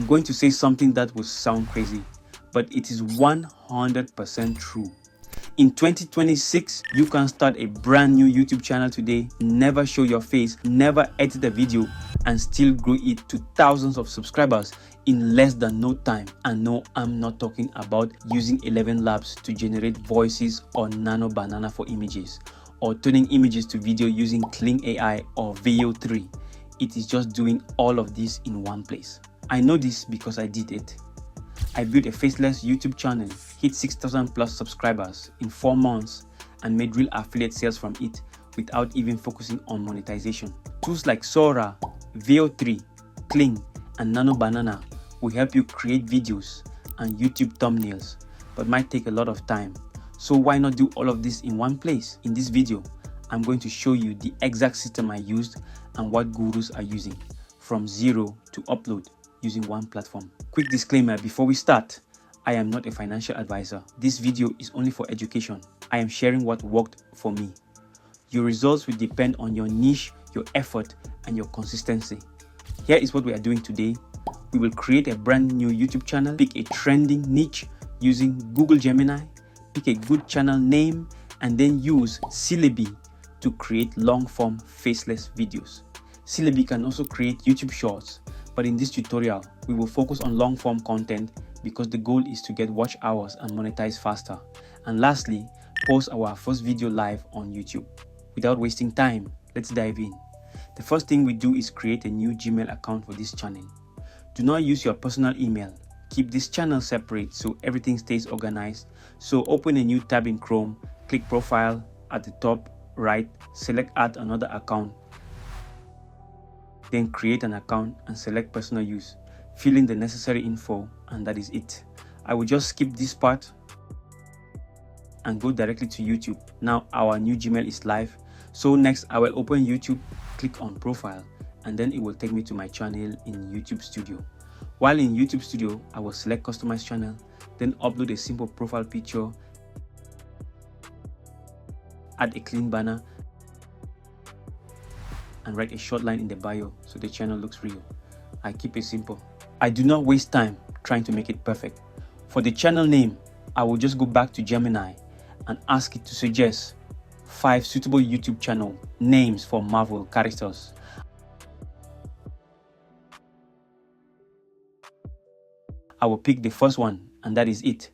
going to say something that will sound crazy, but it is 100% true. In 2026, you can start a brand new YouTube channel today, never show your face, never edit a video, and still grow it to thousands of subscribers in less than no time. And no, I'm not talking about using ElevenLabs to generate voices or Nano Banana for images, or turning images to video using Kling AI or Veo 3. It is just doing all of this in one place. I know this because I did it. I built a Faceless YouTube channel, hit 6,000 plus subscribers in 4 months, and made real affiliate sales from it without even focusing on monetization. Tools like Sora, Veo 3, Kling, and Nano Banana will help you create videos and YouTube thumbnails, but might take a lot of time. So why not do all of this in one place? In this video, I'm going to show you the exact system I used and what gurus are using, from zero to upload using one platform. Quick disclaimer before we start, I am not a financial advisor. This video is only for education. I am sharing what worked for me. Your results will depend on your niche, your effort, and your consistency. Here is what we are doing today. We will create a brand new YouTube channel, pick a trending niche using Google Gemini, pick a good channel name, and then use Syllaby to create long-form faceless videos. Syllaby can also create YouTube shorts, but in this tutorial, we will focus on long-form content because the goal is to get watch hours and monetize faster. And lastly, post our first video live on YouTube. Without wasting time, let's dive in. The first thing we do is create a new Gmail account for this channel. Do not use your personal email. Keep this channel separate so everything stays organized. So open a new tab in Chrome, click Profile at the top right, select Add another account. Then create an account and select personal use. Fill in the necessary info, and that is it. I will just skip this part and go directly to YouTube. Now our new Gmail is live. So next I will open YouTube, click on Profile, and then it will take me to my channel in YouTube Studio. While in YouTube Studio, I will select Customize Channel, then upload a simple profile picture, add a clean banner, and write a short line in the bio so the channel looks real. I keep it simple. I do not waste time trying to make it perfect. For the channel name, I will just go back to Gemini and ask it to suggest 5 suitable YouTube channel names for Marvel characters. I will pick the first one, and that is it.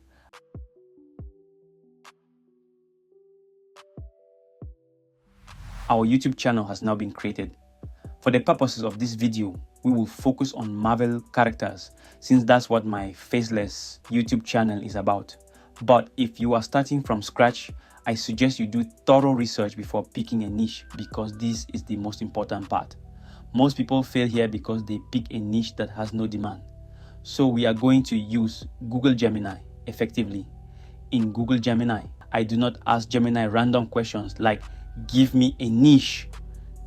Our YouTube channel has now been created. For the purposes of this video, we will focus on Marvel characters since that's what my Faceless YouTube channel is about. But if you are starting from scratch, I suggest you do thorough research before picking a niche because this is the most important part. Most people fail here because they pick a niche that has no demand. So we are going to use Google Gemini effectively. In Google Gemini, I do not ask Gemini random questions like, give me a niche.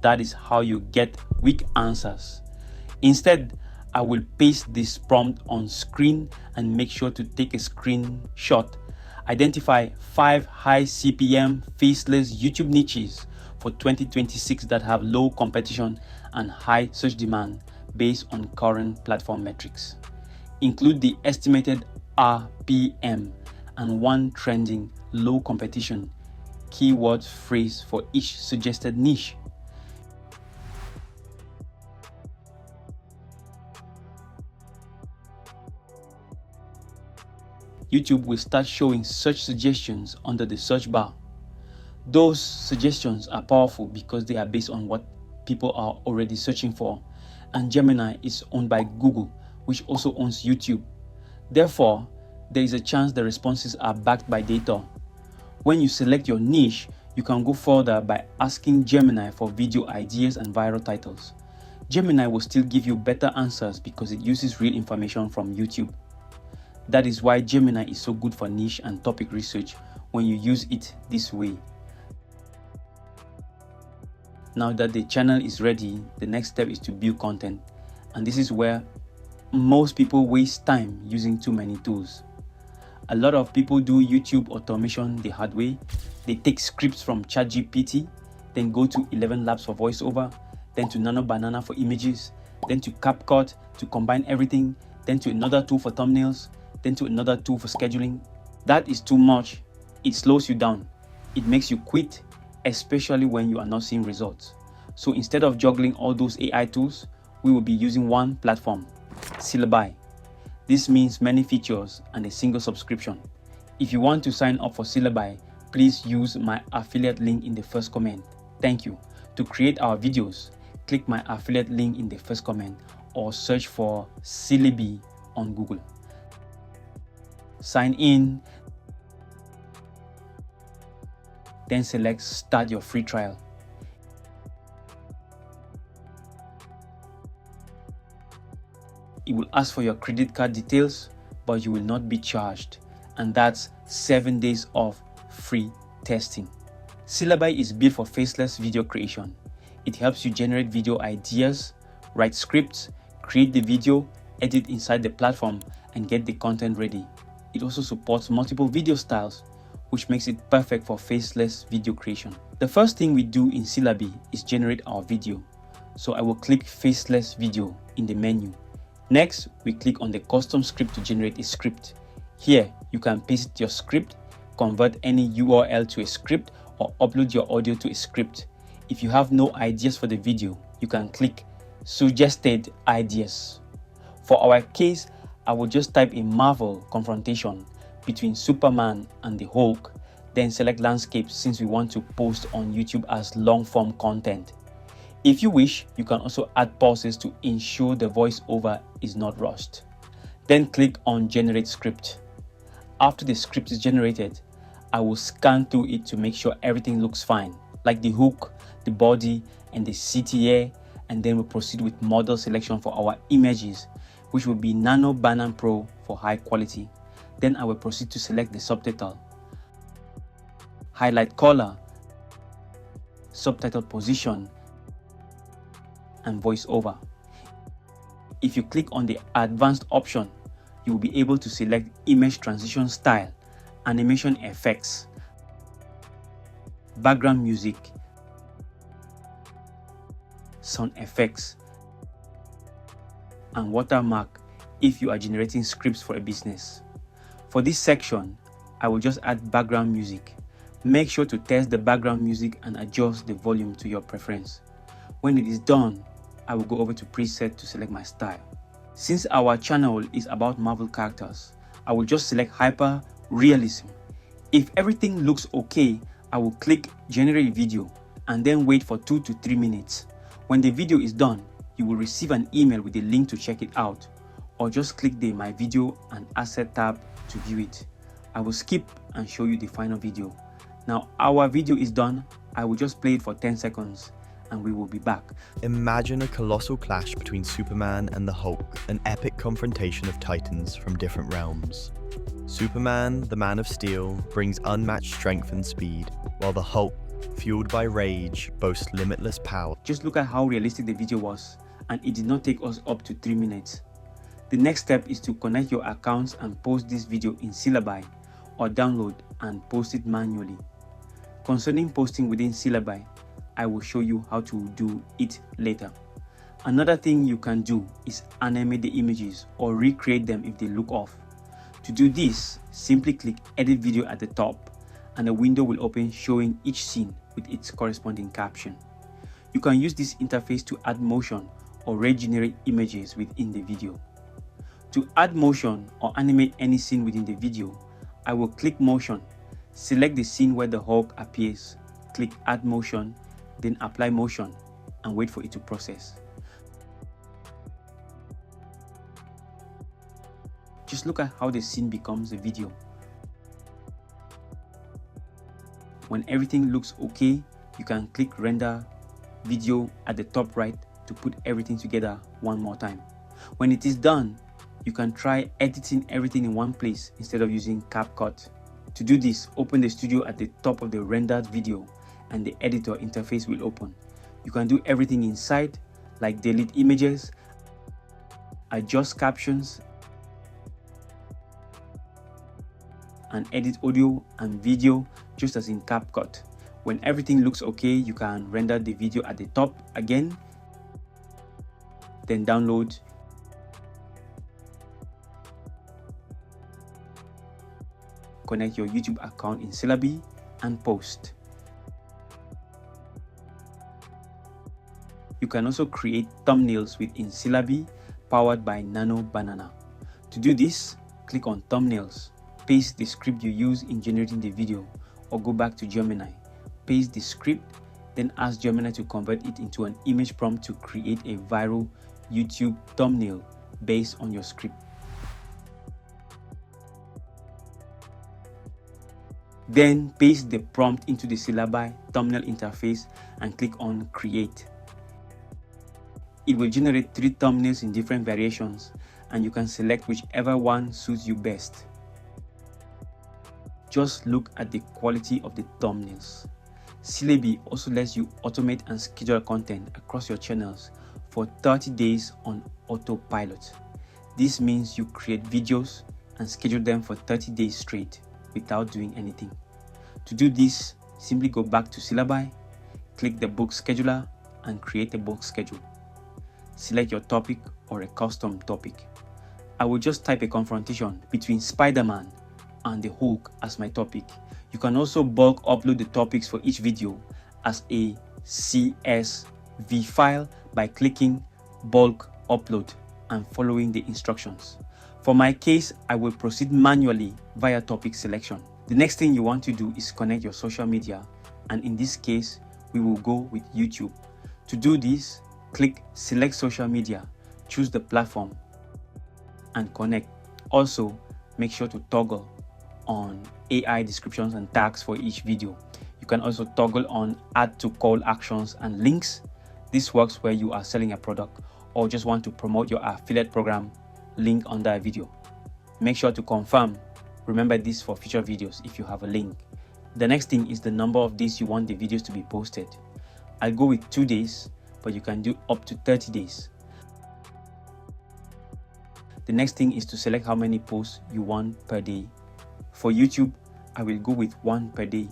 That is how you get weak answers. Instead, I will paste this prompt on screen and make sure to take a screenshot. Identify 5 high CPM faceless YouTube niches for 2026 that have low competition and high search demand based on current platform metrics. Include the estimated RPM and one trending low competition keyword phrase for each suggested niche. YouTube will start showing search suggestions under the search bar. Those suggestions are powerful because they are based on what people are already searching for, and Gemini is owned by Google, which also owns YouTube. Therefore, there is a chance the responses are backed by data. When you select your niche, you can go further by asking Gemini for video ideas and viral titles. Gemini will still give you better answers because it uses real information from YouTube. That is why Gemini is so good for niche and topic research when you use it this way. Now that the channel is ready, the next step is to build content. And this is where most people waste time using too many tools. A lot of people do YouTube automation the hard way. They take scripts from ChatGPT, then go to ElevenLabs for voiceover, then to Nano Banana for images, then to CapCut to combine everything, then to another tool for thumbnails, then to another tool for scheduling. That is too much. It slows you down. It makes you quit, especially when you are not seeing results. So instead of juggling all those AI tools, we will be using one platform, Syllaby. This means many features and a single subscription. If you want to sign up for Syllaby, please use my affiliate link in the first comment. Thank you. To create our videos, click my affiliate link in the first comment or search for Syllaby on Google. Sign in, then select Start your free trial. It will ask for your credit card details, but you will not be charged, and that's 7 days of free testing. Syllaby is built for faceless video creation. It helps you generate video ideas, write scripts, create the video, edit inside the platform, and get the content ready. It also supports multiple video styles, which makes it perfect for faceless video creation. The first thing we do in Syllaby is generate our video. So I will click Faceless Video in the menu. Next, we click on the custom script to generate a script. Here, you can paste your script, convert any URL to a script, or upload your audio to a script. If you have no ideas for the video, you can click Suggested Ideas. For our case, I will just type a Marvel confrontation between Superman and the Hulk, then select landscape since we want to post on YouTube as long-form content. If you wish, you can also add pauses to ensure the voiceover is not rushed. Then click on Generate Script. After the script is generated, I will scan through it to make sure everything looks fine, like the hook, the body, and the CTA, and then we'll proceed with model selection for our images, which will be Nano Banner Pro for high quality. Then I will proceed to select the subtitle, highlight color, subtitle position, and voiceover. If you click on the advanced option, you will be able to select image transition style, animation effects, background music, sound effects, and watermark if you are generating scripts for a business. For this section, I will just add background music. Make sure to test the background music and adjust the volume to your preference. When it is done, I will go over to preset to select my style. Since our channel is about Marvel characters, I will just select hyper realism. If everything looks okay, I will click generate video and then wait for 2 to 3 minutes. When the video is done, you will receive an email with a link to check it out, or just click the My Video and Asset tab to view it. I will skip and show you the final video. Now our video is done. I will just play it for 10 seconds and we will be back. Imagine a colossal clash between Superman and the Hulk, an epic confrontation of titans from different realms. Superman, the Man of Steel, brings unmatched strength and speed, while the Hulk, fueled by rage, boasts limitless power. Just look at how realistic the video was, and it did not take us up to 3 minutes. The next step is to connect your accounts and post this video in Syllaby, or download and post it manually. Concerning posting within Syllaby, I will show you how to do it later. Another thing you can do is animate the images or recreate them if they look off. To do this, simply click Edit Video at the top and a window will open showing each scene with its corresponding caption. You can use this interface to add motion or regenerate images within the video. To add motion or animate any scene within the video, I will click Motion, select the scene where the Hulk appears, click Add Motion, then apply motion and wait for it to process. Just look at how the scene becomes a video. When everything looks okay, you can click Render Video at the top right to put everything together one more time. When it is done, you can try editing everything in one place instead of using CapCut. To do this, open the studio at the top of the rendered video and the editor interface will open. You can do everything inside, like delete images, adjust captions, and edit audio and video just as in CapCut. When everything looks okay, you can render the video at the top again, then download, connect your YouTube account in Syllaby and post. You can also create thumbnails within Syllaby powered by Nano Banana. To do this, click on Thumbnails, paste the script you use in generating the video, or go back to Gemini, paste the script, then ask Gemini to convert it into an image prompt to create a viral YouTube thumbnail based on your script. Then paste the prompt into the Syllaby thumbnail interface and click on Create. It will generate 3 thumbnails in different variations, and you can select whichever one suits you best. Just look at the quality of the thumbnails. Syllaby also lets you automate and schedule content across your channels for 30 days on autopilot. This means you create videos and schedule them for 30 days straight without doing anything. To do this, simply go back to Syllaby, click the book scheduler and create a book schedule. Select your topic or a custom topic. I will just type a confrontation between Spider-Man and the Hulk as my topic. You can also bulk upload the topics for each video as a CSV file by clicking bulk upload and following the instructions. For my case, I will proceed manually via topic selection. The next thing you want to do is connect your social media, and in this case, we will go with YouTube. To do this, click Select Social Media, choose the platform, and connect. Also, make sure to toggle on AI descriptions and tags for each video. You can also toggle on Add to Call Actions and Links. This works where you are selling a product or just want to promote your affiliate program, link under a video. Make sure to confirm. Remember this for future videos if you have a link. The next thing is the number of days you want the videos to be posted. I'll go with 2 days, but you can do up to 30 days. The next thing is to select how many posts you want per day. For YouTube, I will go with 1 per day,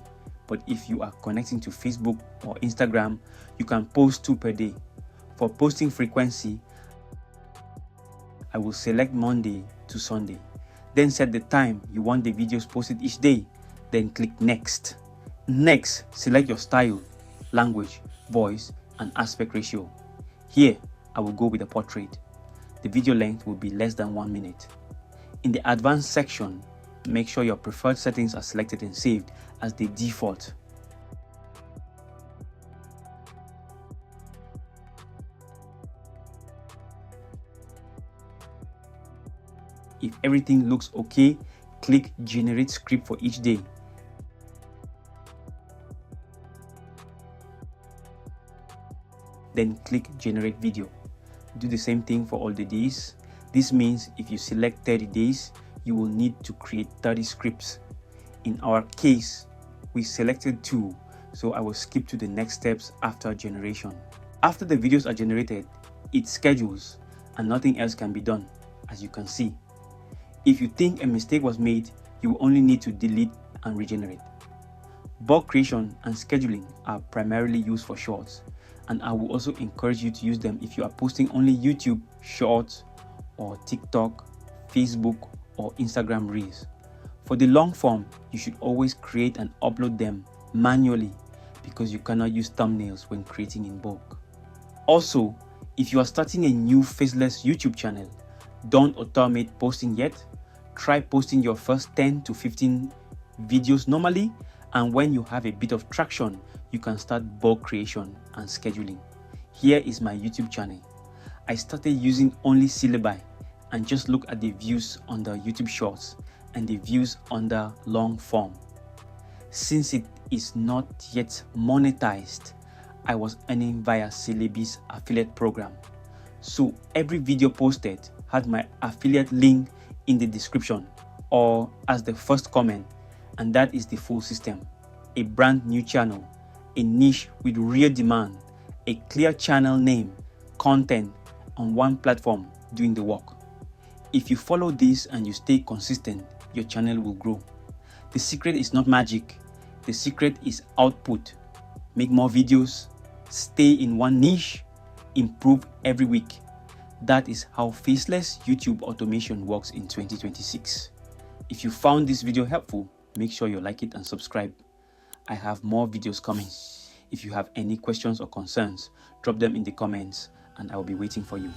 but if you are connecting to Facebook or Instagram, you can post 2 per day. For posting frequency, I will select Monday to Sunday. Then set the time you want the videos posted each day. Then click Next. Next, select your style, language, voice, and aspect ratio. Here, I will go with a portrait. The video length will be less than 1 minute. In the advanced section, make sure your preferred settings are selected and saved as the default. If everything looks okay, click Generate Script for each day. Then click Generate Video. Do the same thing for all the days. This means if you select 30 days, you will need to create 30 scripts. In our case, we selected 2, so I will skip to the next steps after generation. After the videos are generated, it schedules and nothing else can be done, as you can see. If you think a mistake was made, you will only need to delete and regenerate. Bulk creation and scheduling are primarily used for shorts, and I will also encourage you to use them if you are posting only YouTube Shorts or TikTok, Facebook, or Instagram Reels. For the long form, you should always create and upload them manually because you cannot use thumbnails when creating in bulk. Also, if you are starting a new Faceless YouTube channel, don't automate posting yet. Try posting your first 10 to 15 videos normally, and when you have a bit of traction, you can start bulk creation and scheduling. Here is my YouTube channel. I started using only Syllaby, and just look at the views under YouTube Shorts and the views under long form. Since it is not yet monetized, I was earning via Syllaby's affiliate program. So every video posted had my affiliate link in the description or as the first comment, and that is the full system. A brand new channel, a niche with real demand, a clear channel name, content on one platform doing the work. If you follow this and you stay consistent, your channel will grow. The secret is not magic. The secret is output. Make more videos, stay in one niche, improve every week. That is how Faceless YouTube automation works in 2026. If you found this video helpful, make sure you like it and subscribe. I have more videos coming. If you have any questions or concerns, drop them in the comments and I will be waiting for you.